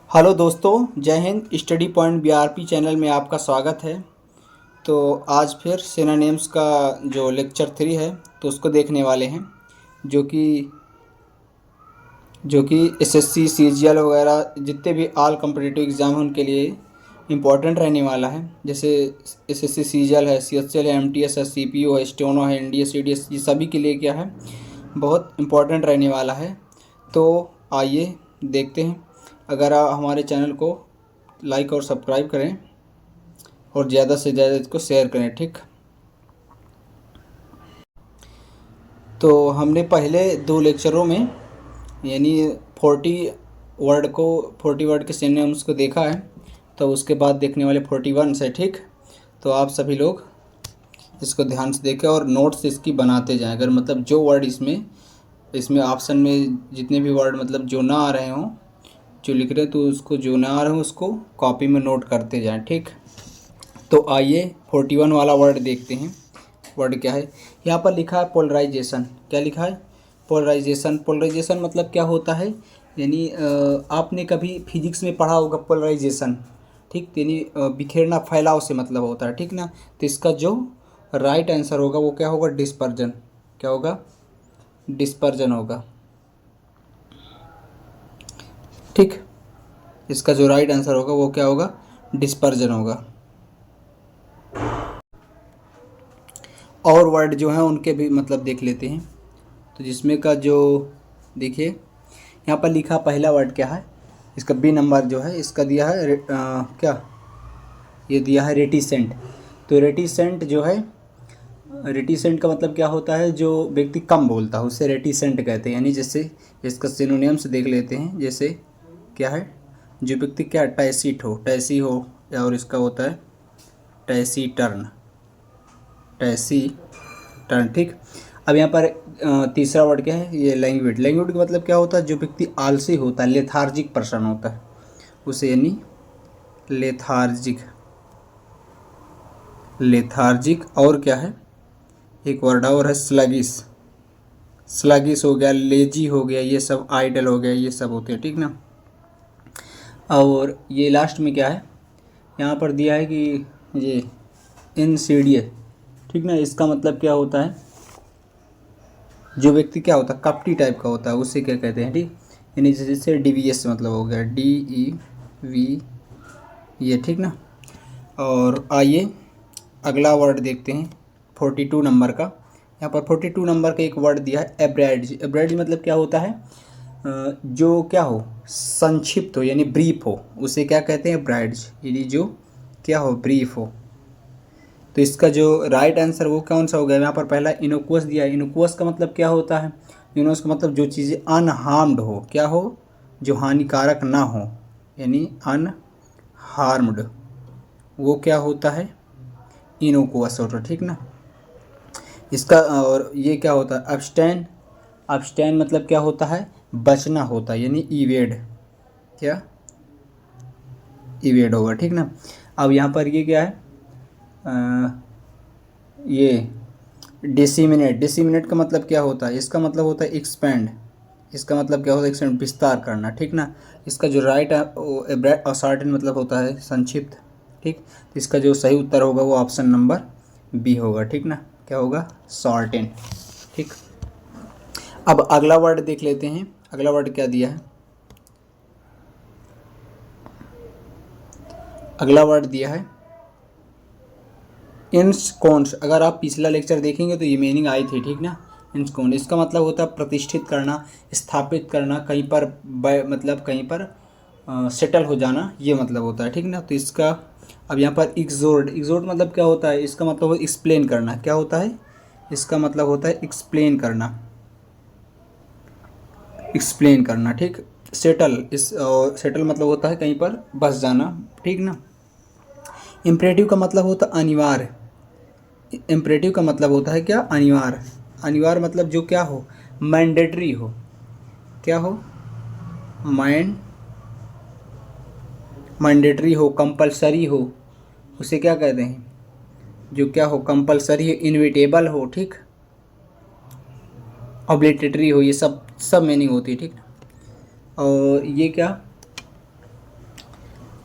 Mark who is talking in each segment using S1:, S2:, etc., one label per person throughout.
S1: Hello दोस्तों, जय Hind. Study point BRP channel में आपका स्वागत है। तो आज फिर सिनोनिम्स का जो लेक्चर 3 है तो उसको देखने वाले हैं, जो कि एसएससी सीजीएल वगैरह जितने भी ऑल कॉम्पिटिटिव एग्ज़ाम हैं उनके लिए इम्पोर्टेंट रहने वाला है। जैसे एसएससी सीजीएल है, सीएचएल है, एमटीएस है, सीपीओ है, स्टेनो है, एनडीए सीडीएस, ये सभी के लिए क्या है, बहुत इम्पोर्टेंट रहने वाला है। तो आइए देखते हैं। अगर आप हमारे चैनल को लाइक और सब्सक्राइब करें और ज़्यादा से ज़्यादा इसको शेयर करें, ठीक। तो हमने पहले 2 लेक्चरों में यानी 40 वर्ड के सिनोनिम्स को देखा है, तो उसके बाद देखने वाले 41 से, ठीक। तो आप सभी लोग इसको ध्यान से देखें और नोट्स इसकी बनाते जाएं। अगर मतलब जो वर्ड इसमें ऑप्शन में जितने भी वर्ड मतलब जो ना आ रहे हों, जो लिख रहे हैं, तो उसको जो ना आ रहे हो उसको कॉपी में नोट करते जाएं, ठीक। तो आइए 41 वाला वर्ड देखते हैं। वर्ड क्या है? यहाँ पर लिखा है पोलराइजेशन। क्या लिखा है? पोलराइजेशन। पोलराइजेशन मतलब क्या होता है? यानी आपने कभी फिजिक्स में पढ़ा होगा पोलराइजेशन, ठीक। यानी बिखेरना, फैलाव से मतलब होता है, ठीक ना। तो इसका जो राइट आंसर होगा वो क्या होगा? डिस्पर्जन। क्या होगा? डिस्पर्जन होगा, ठीक। इसका जो राइट आंसर होगा वो क्या होगा? डिस्पर्जन होगा। और वर्ड जो हैं उनके भी मतलब देख लेते हैं। तो जिसमें का जो देखिए यहाँ पर लिखा पहला वर्ड क्या है, इसका बी नंबर जो है इसका दिया है क्या, ये दिया है रेटिसेंट। तो रेटिसेंट जो है, रेटिसेंट का मतलब क्या होता है? जो व्यक्ति कम बोलता है उसे रेटिसेंट कहते हैं। यानी जैसे इसका सिनोनिम्स देख लेते हैं। जैसे क्या है? जो व्यक्ति क्या टैसिट हो, टैसी हो, या और इसका होता है टैसीटर्न, टैसीटर्न, ठीक। अब यहाँ पर तीसरा वर्ड क्या है? ये लैंग्वेज। लैंग्वेज का मतलब क्या होता है? जो व्यक्ति आलसी होता है, लेथार्जिक पर्सन होता है उसे, यानी लेथार्जिक। लेथार्जिक। और क्या है? एक वर्ड और है स्लगिश। स्लगिश हो गया, लेजी हो गया, ये सब आइडल हो गया, ये सब होते हैं, ठीक ना। और ये लास्ट में क्या है? यहाँ पर दिया है कि ये इनसीडियस, ठीक ना। इसका मतलब क्या होता है? जो व्यक्ति क्या होता है? कपटी टाइप का होता है, उससे क्या कहते हैं, ठीक। यानी जैसे डिवियस मतलब हो गया, DEV, ये, ठीक ना। और आइए अगला वर्ड देखते हैं 42 नंबर का। यहाँ पर 42 नंबर का एक वर्ड दिया है एब्राइड्ज। एब्राइड्ज मतलब क्या होता है? जो क्या हो, संक्षिप्त हो, यानी ब्रीफ हो, उसे क्या कहते हैं? ब्राइड्स। यानी जो क्या हो, ब्रीफ हो। तो इसका जो राइट आंसर वो कौन सा हो गया? यहाँ पर पहला इनोकुअस दिया है। इनोकुअस का मतलब क्या होता है? इनोकुअस का मतलब जो चीज़ें अनहार्म्ड हो, क्या हो, जो हानिकारक ना हो, यानी अनहार्म्ड, वो क्या होता है? इनोकुअस होता है, ठीक ना। इसका और ये क्या होता है? अब्स्टेन। अब्स्टेन मतलब क्या होता है? बचना होता है, यानी इवेड। क्या? इवेड होगा, ठीक ना। अब यहाँ पर ये क्या है? ये डिसिमिनेट। डिसिमिनेट का मतलब क्या होता है? इसका मतलब होता है एक्सपेंड। इसका मतलब क्या होता है? एक्सपेंड, विस्तार करना, ठीक ना। इसका जो राइट असर्टेन मतलब होता है संक्षिप्त, ठीक। तो इसका जो सही उत्तर होगा वो ऑप्शन नंबर बी होगा, ठीक ना। क्या होगा? शॉर्टेन, ठीक। अब अगला वर्ड देख लेते हैं। अगला वर्ड क्या दिया है? अगला वर्ड दिया है इंस्कोन्स। अगर आप पिछला लेक्चर देखेंगे तो ये मीनिंग आई थी, ठीक ना। इंस्कोन, इसका मतलब होता है प्रतिष्ठित करना, स्थापित करना, कहीं पर मतलब कहीं पर सेटल हो जाना, ये मतलब होता है, ठीक ना। तो इसका अब यहाँ पर एक्सोर्ड। एक्सोर्ड मतलब क्या होता है? इसका मतलब एक्सप्लेन करना। क्या होता है? इसका मतलब होता है एक्सप्लेन करना, एक्सप्लेन करना, ठीक। सेटल, इस सेटल मतलब होता है कहीं पर बस जाना, ठीक ना। इम्परेटिव का मतलब होता है अनिवार्य। इम्परेटिव का मतलब होता है क्या? अनिवार्य। अनिवार्य मतलब जो क्या हो, मैंडेटरी हो। क्या हो? मैंडेटरी हो, कंपलसरी हो, उसे क्या कहते हैं? जो क्या हो, कंपलसरी हो, इनविटेबल हो, ठीक। ऑब्लिटेटरी हो, ये सब मीनिंग होती है, ठीक। और ये क्या?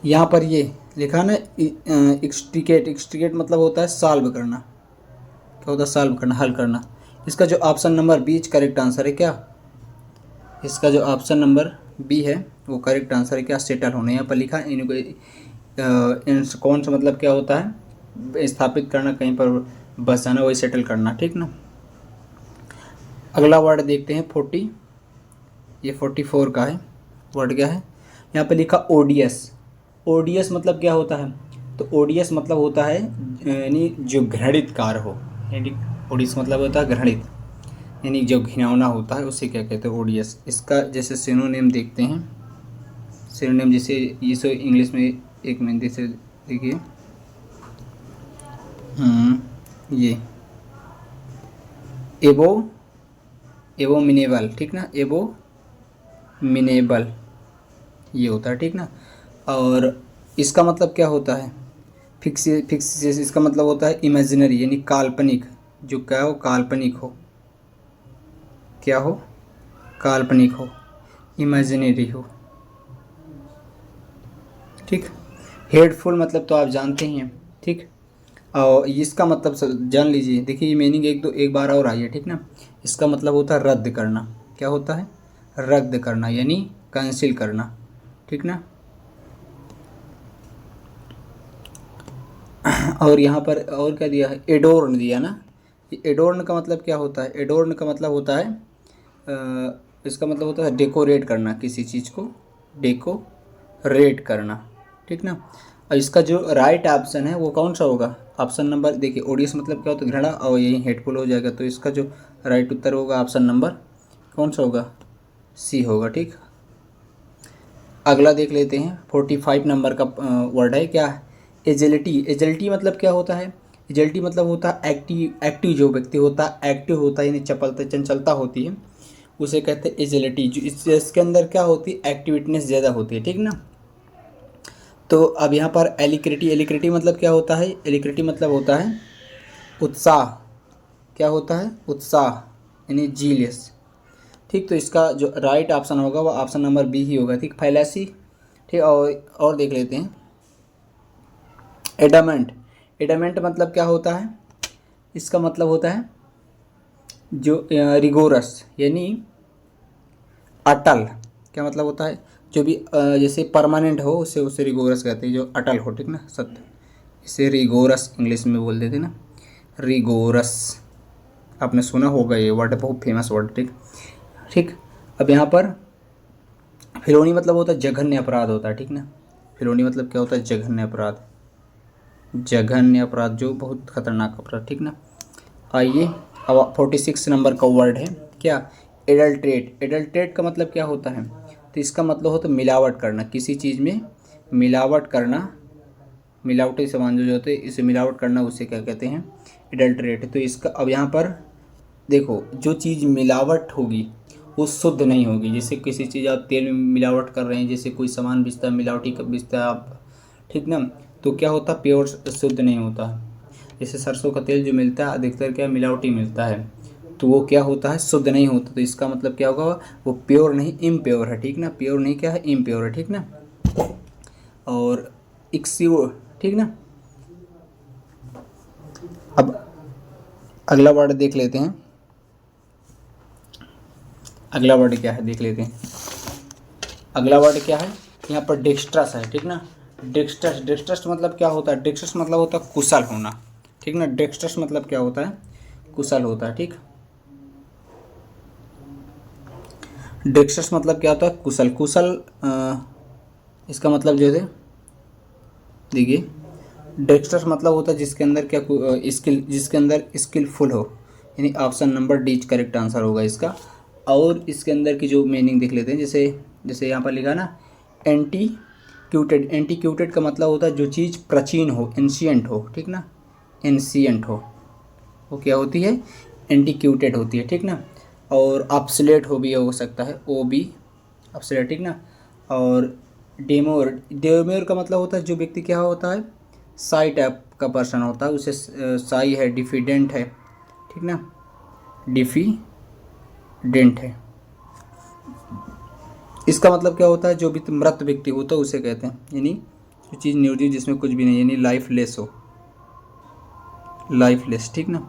S1: यहाँ पर ये लिखा ना एक्सट्रीकेट, एक्सट्रीकेट मतलब होता है सॉल्व करना। क्या होता है? सॉल्व करना, हल करना। इसका जो option number B correct answer है। क्या इसका जो ऑप्शन नंबर बी है वो करेक्ट आंसर है। क्या? सेटल होना। यहाँ पर लिखा इनको इन कौन सा मतलब क्या होता है? स्थापित करना, कहीं पर बसाना, वही सेटल करना। ठीक ना। अगला वर्ड देखते हैं 40, ये 44 का है। वर्ड क्या है? यहाँ पे लिखा ओडियस। ओडियस मतलब क्या होता है? तो ओडियस मतलब होता है यानी जो घृणित कार्य हो, यानी ओडियस मतलब होता है घृणित, यानी जो घिनौना होता है उसे क्या कहते हैं? ओडियस। इसका जैसे सिनोनिम देखते हैं। सिनोनिम जैसे इसे इंग्लिश में एक मिनट से देखिए, ये एबो, एबोमिनेबल। ठीक ना, एबोमिनेबल ये होता है। ठीक ना। और इसका मतलब क्या होता है? फिक्स इसका मतलब होता है इमेजिनरी, यानी काल्पनिक। जो क्या हो? काल्पनिक हो। क्या हो? काल्पनिक हो, इमेजिनरी हो। ठीक। हेटफुल मतलब तो आप जानते ही हैं। ठीक। और इसका मतलब जान लीजिए। देखिए ये मीनिंग एक बार और आई है। ठीक ना। इसका मतलब होता है रद्द करना। क्या होता है? रद्द करना, यानी कैंसिल करना। ठीक ना। और यहाँ पर और क्या दिया है? एडोर्न दिया ना। एडोर्न का मतलब क्या होता है? एडोर्न का मतलब होता है इसका मतलब होता है डेकोरेट करना, किसी चीज़ को डेकोरेट करना। ठीक ना। और इसका जो राइट ऑप्शन है वो कौन सा होगा? ऑप्शन नंबर देखिए, ओडियस मतलब क्या होता है? घृणा, और यही हेटफुल हो जाएगा। तो इसका जो राइट उत्तर होगा ऑप्शन नंबर कौन सा होगा? सी होगा। ठीक। अगला देख लेते हैं। 45 नंबर का वर्ड है क्या? एजिलिटी। एजिलिटी मतलब क्या होता है? एजिलिटी मतलब होता है एक्टिव। एक्टिव जो व्यक्ति होता है, एक्टिव होता है, यानी चपलता चंचलता होती है, उसे कहते हैं एजिलिटी। जो इसके अंदर क्या होती है? एक्टिविटीनेस ज़्यादा होती है। ठीक ना। तो अब यहाँ पर एलिक्रिटी। एलिक्रिटी मतलब क्या होता है? एलिक्रिटी मतलब होता है उत्साह। क्या होता है? उत्साह, यानी जीलियस। ठीक। तो इसका जो राइट ऑप्शन होगा वो ऑप्शन नंबर बी ही होगा। ठीक। फैलेसी। ठीक। और देख लेते हैं। एडामेंट। एडामेंट मतलब क्या होता है? इसका मतलब होता है जो रिगोरस, यानी अटल। क्या मतलब होता है? जो भी जैसे परमानेंट हो उसे रिगोरस कहते हैं, जो अटल हो। ठीक ना, सत्य। इसे रिगोरस इंग्लिश में बोल देते ना, रिगोरस। आपने सुना होगा ये वर्ड, बहुत फेमस वर्ड। ठीक। ठीक। अब यहाँ पर फिरौनी मतलब होता है जघन्य अपराध होता है। ठीक ना। फिरौनी मतलब क्या होता है? जघन्य अपराध। जघन्य अपराध जो बहुत खतरनाक अपराध। ठीक ना। आइए अब 46 नंबर का वर्ड है क्या? एडल्ट्रेट। एडल्ट्रेट का मतलब क्या होता है? तो इसका मतलब होता है मिलावट करना, किसी चीज़ में मिलावट करना। मिलावटी सामान जो होते हैं इसे मिलावट करना, उसे क्या कहते हैं? एडल्ट्रेट। तो इसका अब यहाँ पर देखो, जो चीज़ मिलावट होगी वो शुद्ध नहीं होगी। जैसे किसी चीज़ आप तेल में मिलावट कर रहे हैं, जैसे कोई सामान बेचता है मिलावटी का बेचता है आप, ठीक ना, तो क्या होता है? प्योर शुद्ध नहीं होता है। जैसे सरसों का तेल जो मिलता है अधिकतर क्या मिलावटी मिलता है, तो वो क्या होता है? शुद्ध नहीं होता। तो इसका मतलब क्या होगा? वो प्योर नहीं, इम्प्योर है। ठीक ना। प्योर नहीं क्या है? इम्प्योर है। ठीक ना। और इक्सियोर। ठीक ना। अब अगला वर्ड देख लेते हैं। अगला वर्ड क्या है देख लेते हैं। अगला वर्ड क्या है? यहाँ पर डेक्स्ट्रस है। ठीक ना। डेक्स्ट्रस। डेक्स्ट्रस मतलब क्या होता है? डेक्स्ट्रस मतलब होता है कुशल होना। ठीक ना। डेक्स्ट्रस मतलब क्या होता है? कुशल होता है। ठीक। डेक्स्ट्रस मतलब क्या होता है? कुशल। कुशल इसका मतलब जो है देखिए, डेक्स्ट्रस मतलब होता है जिसके अंदर क्या स्किल, जिसके अंदर स्किलफुल हो, यानी option number D correct answer होगा इसका। और इसके अंदर की जो मीनिंग देख लेते हैं। जैसे जैसे यहाँ पर लिखा ना एंटीक्यूटेड। एंटीक्यूटेड का मतलब होता है जो चीज़ प्राचीन हो, एंशियंट हो। ठीक ना। एंशियंट हो वो क्या होती है? एंटीक्यूटेड होती है। ठीक ना। और ऑब्सोलेट हो भी हो सकता है, ओ बी ऑब्सोलेट। ठीक ना। और डेमोर। डेमोर का मतलब होता है जो व्यक्ति क्या होता है? साई टाइप का पर्सन होता है, उसे साई है, डिफिडेंट है। ठीक ना। डिफिडेंट है। इसका मतलब क्या होता है? जो भी मृत व्यक्ति होता है उसे कहते हैं, यानी जो चीज़ निर्जीव जिसमें कुछ भी नहीं, यानी लाइफलेस हो, लाइफलेस, ठीक ना।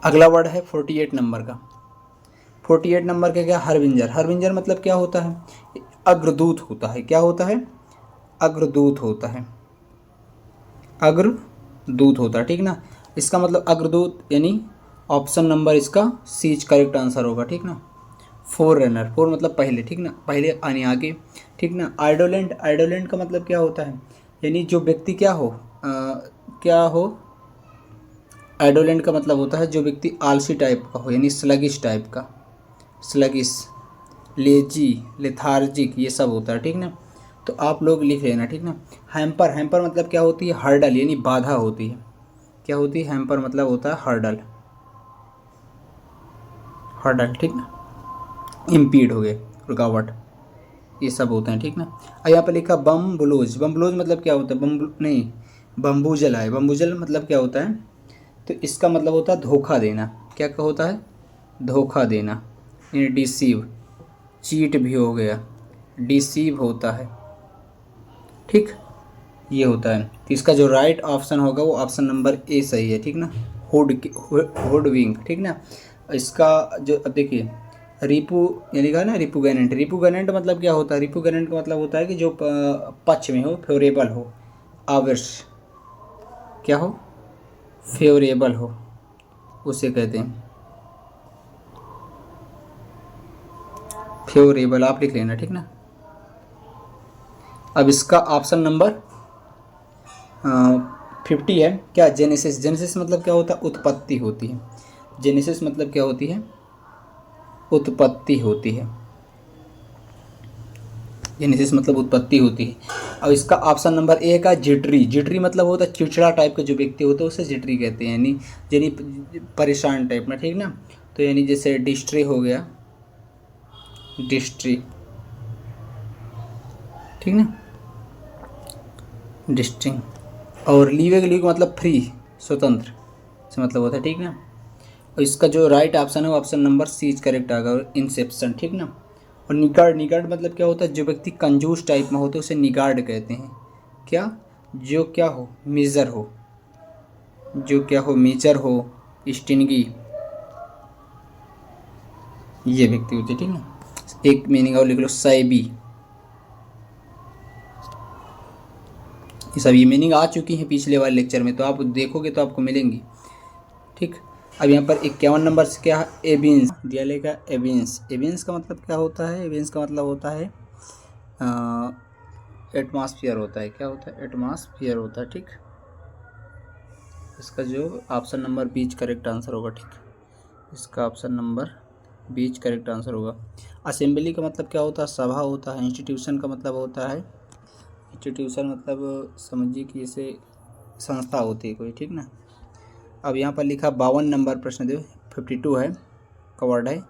S1: अगला वर्ड है 48 नंबर का। 48 नंबर का क्या, हरविंजर। हरविंजर मतलब क्या होता है, अग्रदूत होता है। क्या होता है, अग्रदूत होता है, अग्रदूत होता है, ठीक ना। इसका मतलब अग्रदूत यानी ऑप्शन नंबर इसका सी करेक्ट आंसर होगा, ठीक ना। फोर रनर, फोर मतलब पहले, ठीक ना, पहले आने आगे, ठीक ना। आइडोलेंट, आइडोलेंट का मतलब क्या होता है, यानी जो व्यक्ति क्या हो, क्या हो, आइडोलेंट का मतलब होता है जो व्यक्ति आलसी टाइप का हो, यानी स्लगिश टाइप का, स्लगिश, लेजी, लेथार्जिक, ये सब होता है, ठीक ना। तो आप लोग लिख लेना, ठीक ना। हैम्पर, हैम्पर मतलब क्या होती है, हर्डल, यानी बाधा होती है। क्या होती है, हैम्पर मतलब होता है हर्डल, हर्डल, ठीक ना। इम्पीड हो गए, रुकावट, ये सब होते हैं, ठीक ना। और यहाँ पर लिखा बम ब्लूज। बम ब्लूज मतलब क्या होता है, नहीं, बम्बूजल है। बम्बूजल मतलब क्या होता है, तो इसका मतलब होता है धोखा देना। क्या होता है, धोखा देना, यानी डिसीव, चीट भी हो गया, डिसीव होता है, ठीक, ये होता है। तो इसका जो राइट ऑप्शन होगा वो ऑप्शन नंबर ए सही है, ठीक ना। हुड विंग, ठीक ना। इसका जो, अब देखिए, रिपू, यानी कहा ना रिपुगेनेंट। रिपुगेनेंट मतलब क्या होता है, रिपुगेनेंट का मतलब होता है कि जो पक्ष में हो, फेवरेबल हो, आवर्स, क्या हो, फेवरेबल हो, उसे कहते हैं फेवरेबल। आप लिख लेना, ठीक ना। अब इसका ऑप्शन नंबर 50 है क्या, जेनेसिस। जेनेसिस मतलब क्या होता है, उत्पत्ति होती है। जेनेसिस मतलब क्या होती है, उत्पत्ति होती है। जेनेसिस मतलब उत्पत्ति होती है। अब इसका ऑप्शन नंबर ए का जिटरी। जिटरी मतलब होता है चिड़चिड़ा टाइप का जो व्यक्ति होता है उसे जिटरी कहते हैं, यानी परेशान टाइप में, ठीक ना। तो यानी जैसे डिस्ट्री हो गया, डिस्ट्री, ठीक ना, डिस्ट्रिंग। और लीवे, लीव का मतलब फ्री, स्वतंत्र से मतलब होता है, ठीक ना। और इसका जो राइट ऑप्शन है वो ऑप्शन नंबर सी करेक्ट आएगा, और इंसेप्शन, ठीक ना। और निगार्ड, निगार्ड मतलब क्या होता है, जो व्यक्ति कंजूस टाइप में होता है उसे निगार्ड कहते हैं। क्या, जो क्या हो, मीजर हो, जो क्या हो, मीजर हो, स्टिंगी, ये व्यक्ति होते हैं, ठीक ना। एक मीनिंग और लिख लो, साइबी। ये सब ये मीनिंग आ चुकी है पिछले वाले लेक्चर में, तो आप देखोगे तो आपको मिलेंगी, ठीक। अब यहाँ पर 51 नंबर से क्या है, एविंस दिया लेगा, एविंस। एविंस का मतलब क्या होता है, एविंस का मतलब होता है एटमॉस्फेयर होता है। क्या होता है, एटमॉस्फेयर होता है, ठीक। इसका जो ऑप्शन नंबर बीच करेक्ट आंसर होगा, ठीक। इसका ऑप्शन नंबर बीच करेक्ट आंसर होगा। असेंबली का मतलब क्या होता है, सभा होता है। इंस्टीट्यूशन का मतलब होता है, इंस्टीट्यूशन मतलब समझिए कि इसे संस्था होती है कोई, ठीक ना। अब यहाँ पर लिखा 52 नंबर प्रश्न दे, 52 है का वर्ड है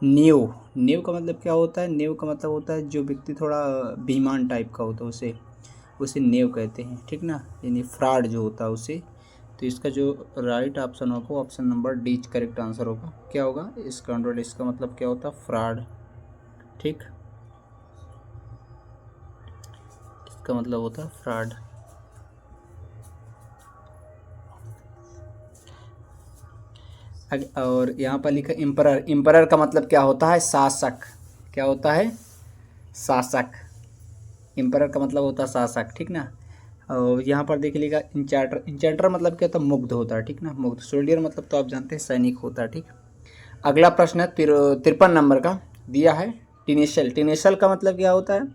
S1: न्यू। न्यू का मतलब क्या होता है, न्यू का मतलब होता है जो व्यक्ति थोड़ा बेईमान टाइप का होता है उसे उसे न्यू कहते हैं, ठीक ना, यानी फ्रॉड जो होता है उसे। तो इसका जो राइट ऑप्शन होगा वो option number D correct answer होगा। क्या होगा, स्कैंडल, इसका मतलब क्या होता है, फ्रॉड, ठीक, इसका मतलब होता है फ्रॉड। और यहाँ पर लिखा इम्परर। इम्परर का मतलब क्या होता है, शासक। क्या होता है, शासक। इम्परर का मतलब होता है शासक, ठीक ना। और यहाँ पर देख लीजिएगा इंचार्टर। इंचार्टर मतलब क्या होता है, मुग्ध होता है, ठीक ना, मुग्ध। सोल्डियर मतलब तो आप जानते हैं सैनिक होता है, ठीक। अगला प्रश्न है 53 नंबर का दिया है, टिनेशल। टिनेशल का मतलब क्या होता है,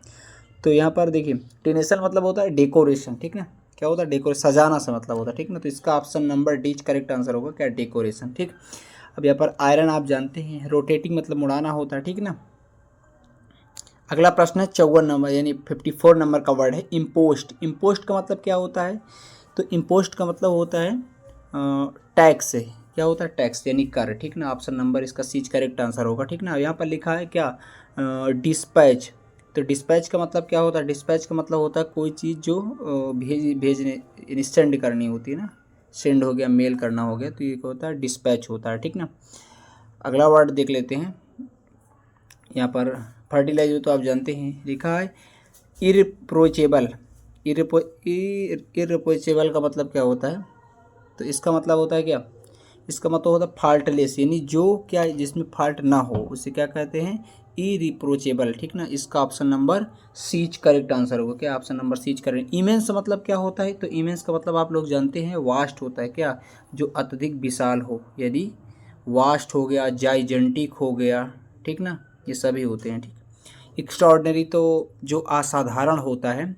S1: तो यहाँ पर देखिए टिनेशल मतलब होता है डेकोरेशन, ठीक ना। क्या होता है, डेकोरेशन, सजाना से मतलब होता है, ठीक ना। तो इसका option number D correct answer होगा, क्या, डेकोरेशन, ठीक। अब यहाँ पर आयरन आप जानते हैं, रोटेटिंग मतलब मुड़ाना होता है, ठीक ना। अगला प्रश्न है 54 नंबर यानी 54 नंबर का वर्ड है इम्पोस्ट। इम्पोस्ट का मतलब क्या होता है, तो इम्पोस्ट का मतलब होता है टैक्स है। क्या होता है, टैक्स यानी कर, ठीक ना। ऑप्शन नंबर इसका सी करेक्ट आंसर होगा, ठीक ना। यहाँ पर लिखा है क्या, डिस्पैच। तो डिस्पैच का मतलब क्या होता है, डिस्पैच का मतलब होता है कोई चीज़ जो भेजने यानी सेंड करनी होती है ना, सेंड हो गया, मेल करना हो गया, तो ये होता है डिस्पैच होता है, ठीक ना। अगला वर्ड देख लेते हैं, यहाँ पर फर्टिलाइजर तो आप जानते हैं, लिखा है इरप्रोचेबल। इररिप्रोचेबल का मतलब क्या होता है? तो इसका मतलब होता है क्या? इसका मतलब होता है फॉल्टलेस, यानी जो क्या जिसमें फॉल्ट ना हो उसे क्या कहते हैं? इरिप्रोचेबल। ठीक ना, इसका option number C correct answer होगा। क्या option number C correct. Immense मतलब क्या होता है? तो इमेंस का मतलब आप लोग जानते हैं वास्ट होता है। क्या? जो अत्यधिक विशाल हो, यदि वास्ट हो गया, जाइजेंटिक हो गया, ठीक ना, ये सभी होते हैं। ठीक। एक्स्ट्राऑर्डिनरी तो जो असाधारण होता है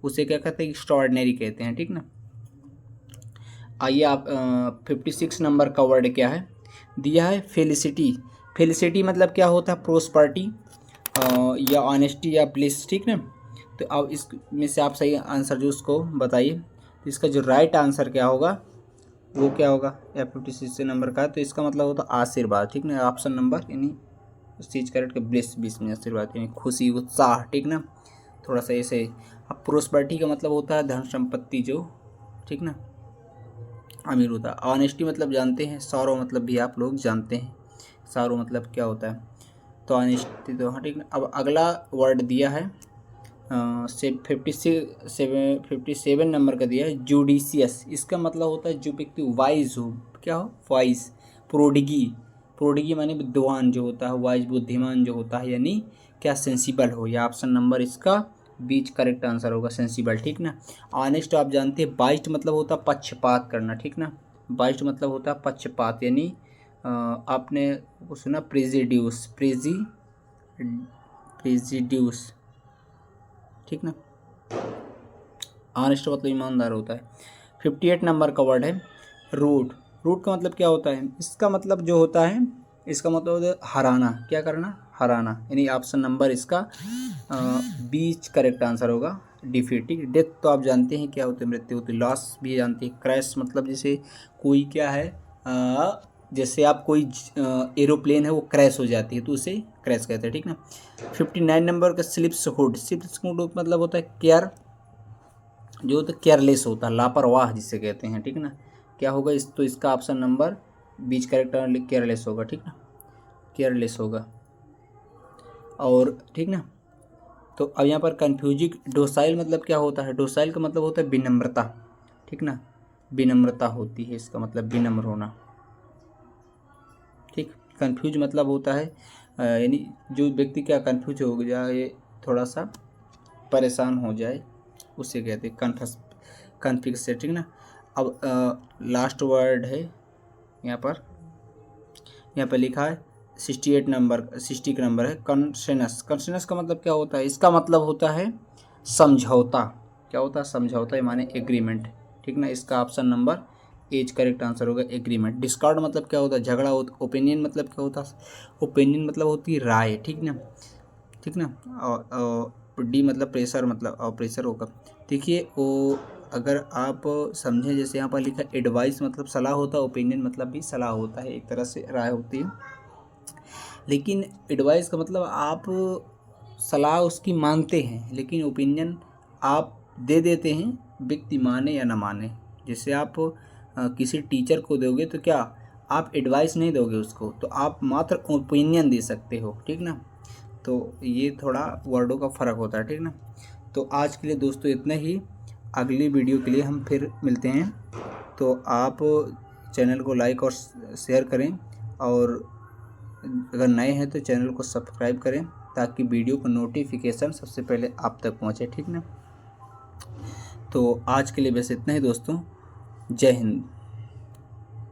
S1: उसे क्या कहते हैं? एक्स्ट्राऑर्डिनरी कहते हैं। ठीक ना। आइए आप 56 नंबर का वर्ड क्या है दिया है? फेलिसिटी। फेलिसिटी मतलब क्या होता है? प्रोस्पर्टी या ऑनेस्टी या ब्लिस। ठीक ना। तो अब इसमें से आप सही आंसर जो उसको बताइए। तो इसका जो राइट आंसर क्या होगा वो क्या होगा? या 56 नंबर का, तो इसका मतलब होता है आशीर्वाद। ठीक ना, ऑप्शन नंबर यानी उस चीज़ करेक्ट के ब्लिस, बीस में आशीर्वाद यानी खुशी, उत्साह। ठीक ना, थोड़ा सा ऐसे। अब प्रोस्पर्टी का मतलब होता है धन संपत्ति जो, ठीक ना, अमीर होता है। ऑनेस्टी मतलब जानते हैं, सौरो मतलब भी आप लोग जानते हैं, सौरो मतलब क्या होता है? तो ऑनेस्टी तो हाँ, ठीक ना। अब अगला वर्ड दिया है से 57 नंबर का दिया है जुडिशियस। इसका मतलब होता है जो व्यक्ति वाइज हो। क्या हो? वाइज। प्रोडिगी। प्रोडिगी माने विद्वान जो होता है, वाइज बुद्धिमान जो होता है, यानी क्या? सेंसिबल हो। या ऑप्शन नंबर इसका बीच करेक्ट आंसर होगा, सेंसिबल। ठीक ना। ऑनेस्ट आप जानते हैं, बाइस्ट मतलब होता है पक्षपात करना। ठीक ना, बाइस्ट मतलब होता है पक्षपात, यानी आपने सुना प्रेजिड्यूस, प्रेजिड्यूस। ठीक ना। ऑनेस्ट मतलब ईमानदार होता है। 58 नंबर का वर्ड है रूट। रूट का मतलब क्या होता है? इसका मतलब जो होता है, इसका मतलब होता है हराना। क्या करना? हराना, यानी ऑप्शन नंबर इसका बीच करेक्ट आंसर होगा, डिफीट। ठीक। डेथ तो आप जानते हैं क्या होती है? मृत्यु होती है। लॉस भी जानते हैं। क्रैश मतलब जैसे कोई क्या है, जैसे आप कोई एरोप्लेन है वो क्रैश हो जाती है तो उसे क्रैश कहते हैं। ठीक ना। 59 नंबर का स्लिप्स हुड। स्लिप्स हुड मतलब होता है केयर, जो तो केयरलेस होता है, लापरवाह जिसे कहते हैं। ठीक ना। क्या होगा इस, तो इसका ऑप्शन नंबर बीच करेक्टर केयरलेस होगा। ठीक ना, केयरलेस होगा। और ठीक ना। तो अब यहाँ पर कन्फ्यूजिंग। डोसाइल मतलब क्या होता है? डोसाइल का मतलब होता है विनम्रता। ठीक ना, विनम्रता होती है इसका मतलब, विनम्र होना। ठीक। कन्फ्यूज मतलब होता है यानी जो व्यक्ति क्या कन्फ्यूज हो जाए, थोड़ा सा परेशान हो जाए, उसे कहते हैं कन्फ्यूज से। ठीक ना। अब लास्ट वर्ड है यहाँ पर लिखा है 60 का नंबर है कंसेनस। कंसेनस का मतलब क्या होता है? इसका मतलब होता है समझौता। क्या होता है? समझौता, ये माने एग्रीमेंट। ठीक ना, इसका ऑप्शन नंबर एज करेक्ट आंसर होगा, एग्रीमेंट। डिस्कॉर्ड मतलब क्या होता है? झगड़ा होता। ओपिनियन मतलब क्या होता है? ओपिनियन मतलब होती है राय। ठीक ना, ठीक ना। और डी मतलब प्रेशर, मतलब और प्रेशर होगा। देखिए वो अगर आप समझें, जैसे यहाँ पर लिखा एडवाइस मतलब सलाह होता है, ओपिनियन मतलब भी सलाह होता है, एक तरह से राय होती है। लेकिन एडवाइस का मतलब आप सलाह उसकी मानते हैं, लेकिन ओपिनियन आप दे देते हैं, व्यक्ति माने या ना माने। जैसे आप किसी टीचर को दोगे तो क्या आप एडवाइस नहीं दोगे उसको, तो आप मात्र ओपिनियन दे सकते हो। ठीक ना। तो ये थोड़ा वर्डों का फ़र्क होता है। ठीक ना। तो आज के लिए दोस्तों इतना ही। अगली वीडियो के लिए हम फिर मिलते हैं। तो आप चैनल को लाइक और शेयर करें, और अगर नए हैं तो चैनल को सब्सक्राइब करें, ताकि वीडियो का नोटिफिकेशन सबसे पहले आप तक पहुंचे। ठीक ना। तो आज के लिए बस इतना ही दोस्तों। जय हिंद।